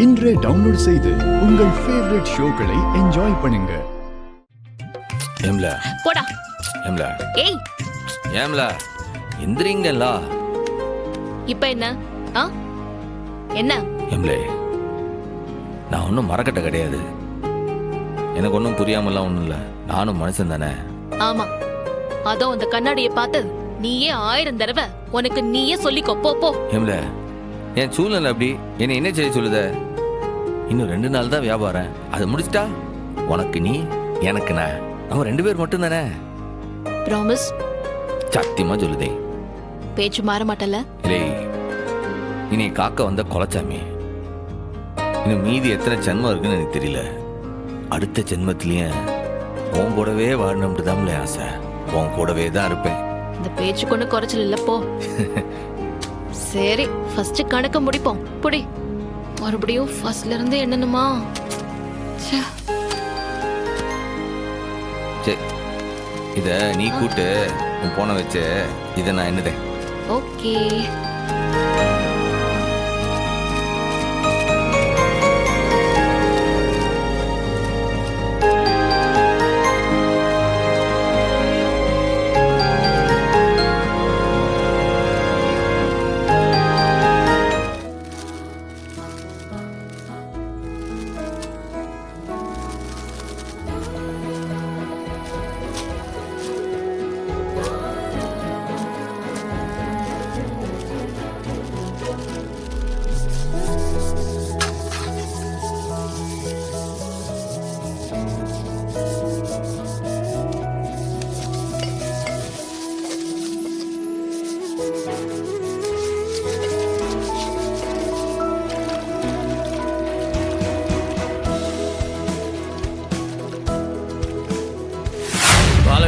இன்றே டவுன்லோட் செய்து உங்கள் ஃபேவரட் ஷோக்களை என்ஜாய் பண்ணுங்க. ஏம்ல போடா. ஏம்ல ஏய் ஏம்ல எந்திரிங்கல்ல. இப்ப என்ன? என்ன? ஏம்லே நான் ஒன்றும் மறக்கட்ட கிடையாது. எனக்கு ஒன்றும் புரியாமலாம் ஒன்றும் இல்லை. நானும் மனுஷன் தானே. ஆமா, அதோ அந்த கண்ணாடியை பார்த்து நீயே 1000 தடவை உனக்கு நீயே சொல்லிக்கோ. போ போ. ஏம்ல என் சூழ்நிலை அப்படி என்னை என்ன செய்ய சொல்லுத? இன்னும் 2 நாள் தான் வியாபாரம். அதை முடிச்சிட்டா உனக்கு நீ எனக்கு நான், நம்ம 2 பேர் மட்டும் தானே. ப்ராமிஸ்? சத்தியமா சொல்லுதே. பேச்சு மாற மாட்டல? இல்லை, இனி காக்க வந்த கொலைச்சாமி. இன்னும் மீதி எத்தனை ஜென்மம் இருக்குன்னு எனக்கு தெரியல. அடுத்த ஜென்மத்திலயும் உன் கூடவே வாழணும்னு தான் ஆசை. உன் கூடவே தான் இருப்பேன். இந்த பேச்சு கொண்டு குறைச்சல் இல்ல. போ. சரி, ஃபர்ஸ்ட் கணக்க முடிப்போம். புடி. மறுபடியும் ஃபர்ஸ்ட்ல இருந்து என்னணுமா? சரி, இத நீ கூட்டு போன வச்சு இதை நான் என்னதேன். ஓகே.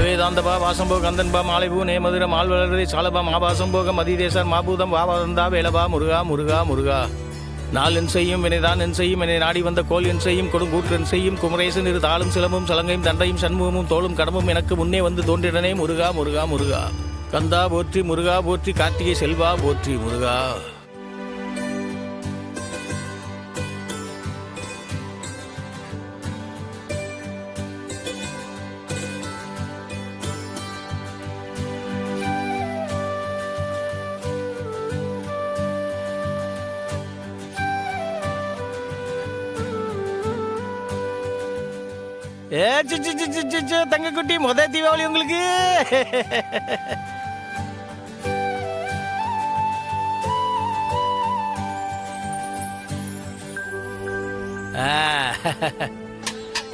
வேதாந்தபா வாசம்போ கந்தன்பா மாலைபூ நேமதுர மால்வளர்தை சாலபா மாபாசம்போக மதிதேசர் மாபூதம் வாவந்தா வேலபா முருகா முருகா முருகா. நாள் என் செய்யும் வினைதான் என் செய்யும் என்னை நாடி வந்த கோல் என் செய்யும் கொடுங்கூற்று என் செய்யும் குமரேசன் இரு தாளும் சிலமும் சலங்கையும் தண்டையும் சண்முகமும் தோளும் கடமும் எனக்கு முன்னே வந்து தோன்றிடனே முருகா முருகா முருகா. கந்தா போற்றி முருகா போற்றி கார்த்திகை செல்வா போற்றி முருகா. தங்க குட்டி முதல் தீபாவளி உங்களுக்கு.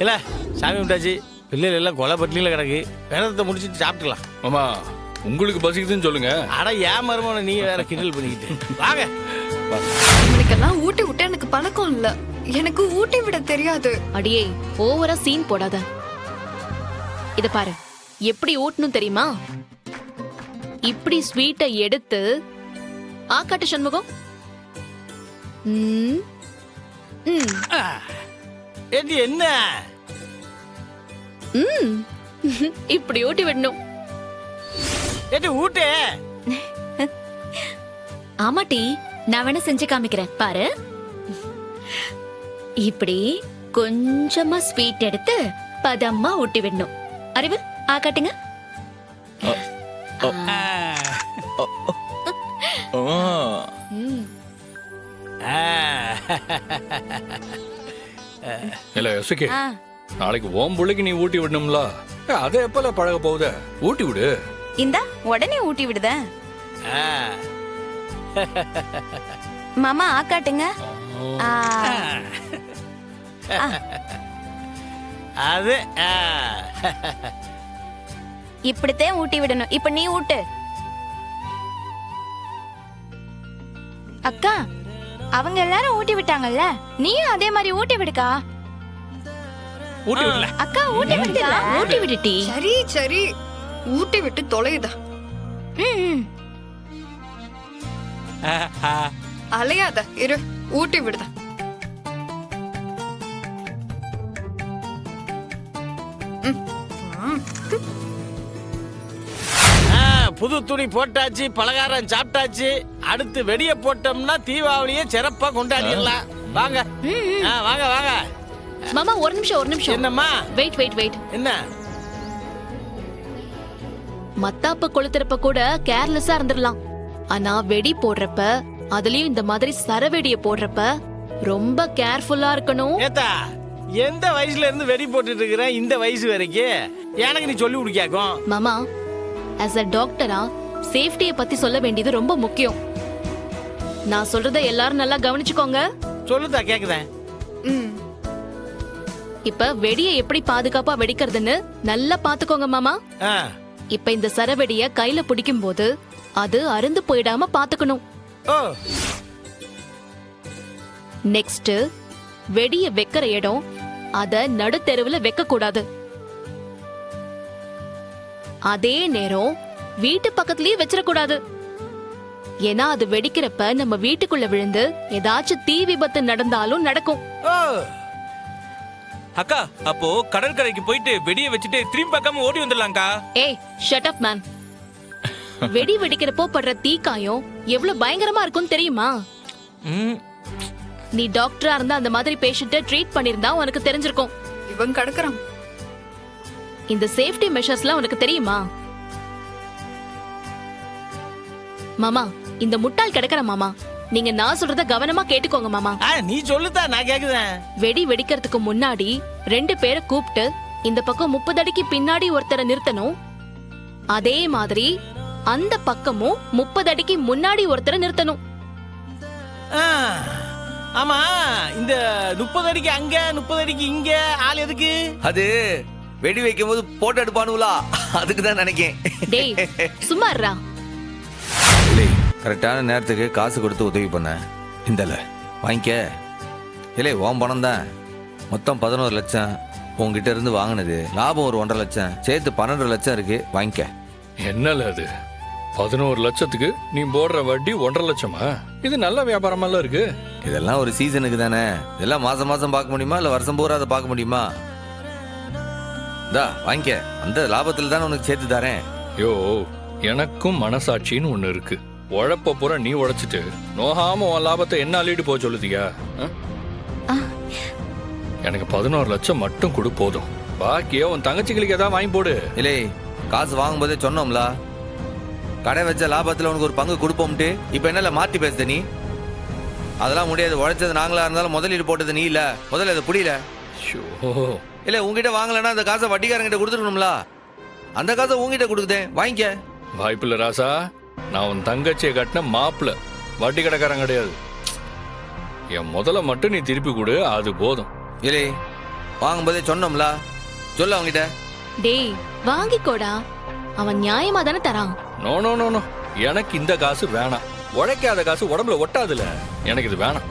இல்ல சாமி விட்டாச்சு. பிள்ளைகள் எல்லாம் கொலை பட்டினில கிடக்கு. விரதத்தை முடிச்சுட்டு சாப்பிட்டுலாம். ஆமா, உங்களுக்கு பசிக்குதுன்னு சொல்லுங்க. அட ஏன் மருமான நீ வேற கிண்டல் பண்ணிக்கிட்டு வாங்க. எனக்கெல்லாம் ஊட்டி விட்ட எனக்கு பழக்கம் இல்ல. எனக்கு ஊட்டி விட தெரியாது. அடியே, ஓவரா சீன் போடாத. இத பாரு, எப்படி ஊட்டணும் தெரியுமா? இப்படி ஸ்வீட்டை எடுத்து ஆக்காட்டு சண்முகம். என்ன இப்படி ஊட்டி விடணும். ஊட்டே. ஆமாட்டி, நான் வேணா செஞ்சு காமிக்கிறேன் பாரு. இப்படி கொஞ்சமா ஸ்வீட் எடுத்து பதமா ஊட்டி விடணும். அறிவு ஆக்காட்டுங்க. இல்ல யோசிக்க, நாளைக்கு ஓம் புள்ளைக்கு நீ ஊட்டி விடணும்ல. அதை எப்பல பழக போகுத? ஊட்டி விடு. இந்தா உடனே ஊட்டி விடுத. மாமா ஆக்காட்டுங்க. அது இப்படித்தான் ஊட்டி விடணும். இப்ப நீ ஊட்டு. அக்கா, அவங்க எல்லாரும் ஊட்டி விட்டாங்கல்ல, நீயும் அதே மாதிரி ஊட்டி விடுக்கா. ஊட்டி விடல அக்கா, ஊட்டி விடுக்கா. ஊட்டி விடுட்டி. சரி சரி, ஊட்டி விட்டு தொலையுதா. அலையாத இரு, ஊட்டி விடுதா. புது துணி போட்டாச்சு, பலகாரம் சாப்பிட்டாச்சு. அடுத்து வெடிய போட்டோம்னா தீபாவளியை சிறப்பா கொண்டாடிடலாம். வாங்க வாங்க வாங்க. மாமா ஒரு நிமிஷம் என்னம்மா? வெயிட் என்ன? மத்தாப்ப கொளுத்துறப்ப கூட கேர்லெஸ்ஸா இருந்துடலாம், ஆனா வெடி போடுறப்ப, அதுலயும் இந்த மாதிரி சரவெடிய போடுறப்ப ரொம்ப கேர்ஃபுல்லா இருக்கணும். ஏத்தா, எந்த வயசுல இருந்து வெடி போட்டுட்டு இருக்கிற இந்த வயசு வரைக்கும் எனக்கு நீ சொல்லி கொடுக்காக்கும். மாமா, ஆஸ் அ டாக்டரா சேஃப்டிய பத்தி சொல்ல வேண்டியது ரொம்ப முக்கியம். நான் சொல்றத எல்லாரும் நல்லா கவனிச்சுக்கோங்க. சொல்லுதா, கேக்குறேன். ம். இப்ப வெடியை எப்படி பாதுகாப்பா வெடிக்கிறதுன்னு நல்லா பாத்துக்கோங்க மாமா. ஆ, இப்ப இந்த சரவெடிய கையில பிடிக்கும் போது அது அருந்து போயிடாம பாத்துக்கணும். ஓ, நெக்ஸ்ட், வெடிய வைக்கிற இடம் அத நடுத்தெருவுல வைக்க கூடாது. அதே நேரம் வீட்டு பக்கத்துலயே வச்சிடக்கூடாது. ஏன்னா அது வெடிக்கிறப்ப நம்ம வீட்டுக்குள்ள விழுந்து ஏதாச்சும் தீ விபத்து நடந்தாலும் நடக்கும். ஓ, அக்கா, அப்போ கடற்கரைக்கு போயிட்டு வெடியை வச்சுட்டு திரும்பி பார்க்காம ஓடி வந்துடலாம்க்கா. ஏய், ஷட் அப் மேன். வெடி வெடிக்கிறப்போ படுற தீக்காயம் எவ்வளவு பயங்கரமா இருக்கும்னு தெரியுமா? ம், நீ டாக்டரா இருந்தா அந்த மாதிரி பேஷண்ட்டை ட்ரீட் பண்ணிருந்தா உனக்கு தெரிஞ்சிருக்கும். இவன் கிடக்குறான். இந்த சேஃப்டி மெஷர்ஸ்லாம் உனக்கு தெரியுமா? மாமா, இந்த முட்டாள் கிடக்குற மாமா, நீங்க நான் சொல்றத கவனமா கேட்டுக்கோங்க மாமா. ஆ, நீ சொல்லுதா, நான் கேக்குறேன். வெடி வெடிக்கிறதுக்கு முன்னாடி 2 பேரை கூப்பிட்டு இந்த பக்கம் 30 அடிக்கு பின்னாடி ஒருத்தரை நிறுத்தணும். அதே மாதிரி அந்த பக்கமும் 30 அடிக்கு முன்னாடி ஒருத்தரை நிறுத்தணும். ஆ, ஆமா, இந்த 30 அடிக்கு அங்க 30 அடிக்கு இங்க ஆள் எதுக்கு? அது வெடி வைக்கும் போது போட்டு எடுப்பானுங்களா, அதுக்கு தான் நினைக்கேன். டேய், சும்மா இருடா. கரெக்டான நேரத்துக்கு காசு கொடுத்து உதவி பண்ண, இந்தல வாங்கிக்க. இல்லை, உன் பணம் தான். மொத்தம் 11 லட்சம் உங்ககிட்ட இருந்து வாங்கினது. லாபம் ஒரு 1.5 லட்சம், சேர்த்து 12 லட்சம் இருக்கு, வாங்கிக்க. என்னல அது? 11 லட்சத்துக்கு நீ போடுற வட்டி 1.5 லட்சமா? இது நல்ல வியாபாரமெல்லாம் இருக்கு. இதெல்லாம் ஒரு சீசனுக்கு தானே. இதெல்லாம் மாசம் மாசம் பார்க்க முடியுமா, இல்ல வருஷம் பூரா அதை பார்க்க முடியுமா? தா வாங்கிக்க, அந்த லாபத்துல தானே உனக்கு சேர்த்து தரேன். யோ, எனக்கும் மனசாட்சின்னு ஒண்ணு இருக்கு. உழைப்ப பூரா நீ உழைச்சிட்டு நோகாம உன் லாபத்தை என்ன அள்ளிட்டு போக சொல்லுதியா? எனக்கு 11 லட்சம் மட்டும் கொடு போதும். பாக்கியோ உன் தங்கச்சிகளுக்கு ஏதாவது வாங்கி போடு. இல்லை, காசு வாங்கும் போதே சொன்னோம்ல, கடை வச்ச லாபத்துல உனக்கு ஒரு பங்கு கொடுப்போம்ட்டு. இப்ப என்னல மாத்தி பேசுத நீ? அதெல்லாம் முடியாது. உழைச்சது நாங்களா இருந்தாலும் முதலீடு போட்டது நீ இல்ல. முதல்ல அதை புரியல. இல்ல, உங்ககிட்ட வாங்கலன்னா அந்த காசை வட்டிக்காரங்கிட்ட கொடுத்துருக்கணும்ல. அந்த காசை உங்ககிட்ட கொடுக்குதேன், வாங்கிக்க. வாய்ப்பில்ல ராசா, நான் உன் தங்கச்சியை கட்டின மாப்பிள்ள, வட்டி கடைக்காரன் கிடையாது. என் முதல்ல மட்டும் நீ திருப்பி கொடு, அது போதும். இல்லை, வாங்கும்போதே சொன்னோம்ல, சொல்ல அவங்கிட்ட. டேய், வாங்கிக்கோடா, அவன் நியாயமா தானே தரான். நோ நோ நோ நோ, எனக்கு இந்த காசு வேணாம். உழைக்காத காசு உடம்புல ஒட்டாதுல, எனக்கு இது வேணாம்.